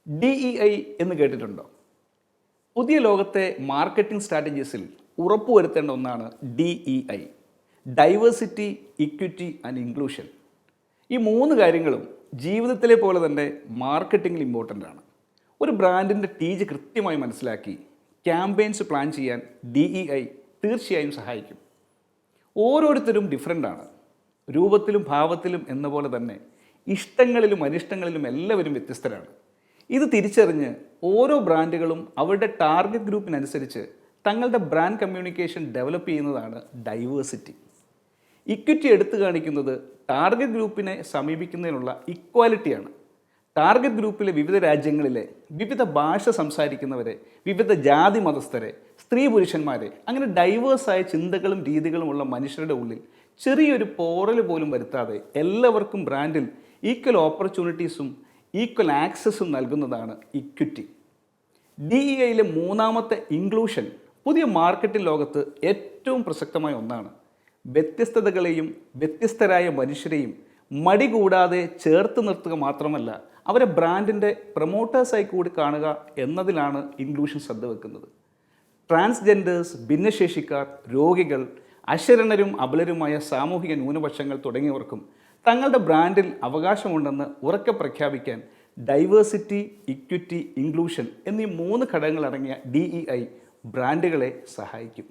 DEI എന്ന് കേട്ടിട്ടുണ്ടോ? പുതിയ ലോകത്തെ മാർക്കറ്റിംഗ് സ്ട്രാറ്റജീസിൽ ഉറപ്പുവരുത്തേണ്ട ഒന്നാണ് DEI, diversity, equity and inclusion. ഈ മൂന്ന് കാര്യങ്ങളും ജീവിതത്തിലെ പോലെ തന്നെ മാർക്കറ്റിങ്ങിൽ ഇമ്പോർട്ടൻ്റ് ആണ്. ഒരു ബ്രാൻഡിൻ്റെ ടീച്ച് കൃത്യമായി മനസ്സിലാക്കി ക്യാമ്പയിൻസ് പ്ലാൻ ചെയ്യാൻ DEI തീർച്ചയായും സഹായിക്കും. ഓരോരുത്തരും ഡിഫറൻ്റാണ്. രൂപത്തിലും ഭാവത്തിലും എന്ന പോലെ തന്നെ ഇഷ്ടങ്ങളിലും അനിഷ്ടങ്ങളിലും എല്ലാവരും വ്യത്യസ്തരാണ്. ഇത് തിരിച്ചറിഞ്ഞ് ഓരോ ബ്രാൻഡുകളും അവരുടെ ടാർഗറ്റ് ഗ്രൂപ്പിനനുസരിച്ച് തങ്ങളുടെ ബ്രാൻഡ് കമ്മ്യൂണിക്കേഷൻ ഡെവലപ്പ് ചെയ്യുന്നതാണ് ഡൈവേഴ്സിറ്റി. ഇക്വിറ്റി എടുത്തു കാണിക്കുന്നത് ടാർഗറ്റ് ഗ്രൂപ്പിനെ സമീപിക്കുന്നതിനുള്ള ഇക്വാലിറ്റിയാണ്. ടാർഗറ്റ് ഗ്രൂപ്പിലെ വിവിധ രാജ്യങ്ങളിലെ വിവിധ ഭാഷ സംസാരിക്കുന്നവരെ, വിവിധ ജാതി മതസ്ഥരെ, സ്ത്രീ പുരുഷന്മാരെ, അങ്ങനെ ഡൈവേഴ്സായ ചിന്തകളും രീതികളുമുള്ള മനുഷ്യരുടെ ഉള്ളിൽ ചെറിയൊരു പോറൽ പോലും വരുത്താതെ എല്ലാവർക്കും ബ്രാൻഡിൽ ഈക്വൽ ഓപ്പർച്യൂണിറ്റീസും ഈക്വൽ ആക്സസും നൽകുന്നതാണ് ഇക്വിറ്റി. DEIയിലെ മൂന്നാമത്തെ ഇൻക്ലൂഷൻ പുതിയ മാർക്കറ്റിംഗ് ലോകത്ത് ഏറ്റവും പ്രസക്തമായ ഒന്നാണ്. വ്യത്യസ്തതകളെയും വ്യത്യസ്തരായ മനുഷ്യരെയും മടി കൂടാതെ ചേർത്ത് നിർത്തുക മാത്രമല്ല, അവരെ ബ്രാൻഡിൻ്റെ പ്രൊമോട്ടേഴ്സായി കൂടി കാണുക എന്നതിലാണ് ഇൻക്ലൂഷൻ ശ്രദ്ധ വെക്കുന്നത്. ട്രാൻസ്ജെൻഡേഴ്സ്, ഭിന്നശേഷിക്കാർ, രോഗികൾ, അശരണരും അബലരുമായ സാമൂഹിക ന്യൂനപക്ഷങ്ങൾ തുടങ്ങിയവർക്കും തങ്ങളുടെ ബ്രാൻഡിൽ അവകാശമുണ്ടെന്ന് ഉറക്കെ പ്രഖ്യാപിക്കാൻ ഡൈവേഴ്സിറ്റി, ഇക്വിറ്റി, ഇൻക്ലൂഷൻ എന്നീ മൂന്ന് ഘടകങ്ങളടങ്ങിയ DEI ബ്രാൻഡുകളെ സഹായിക്കും.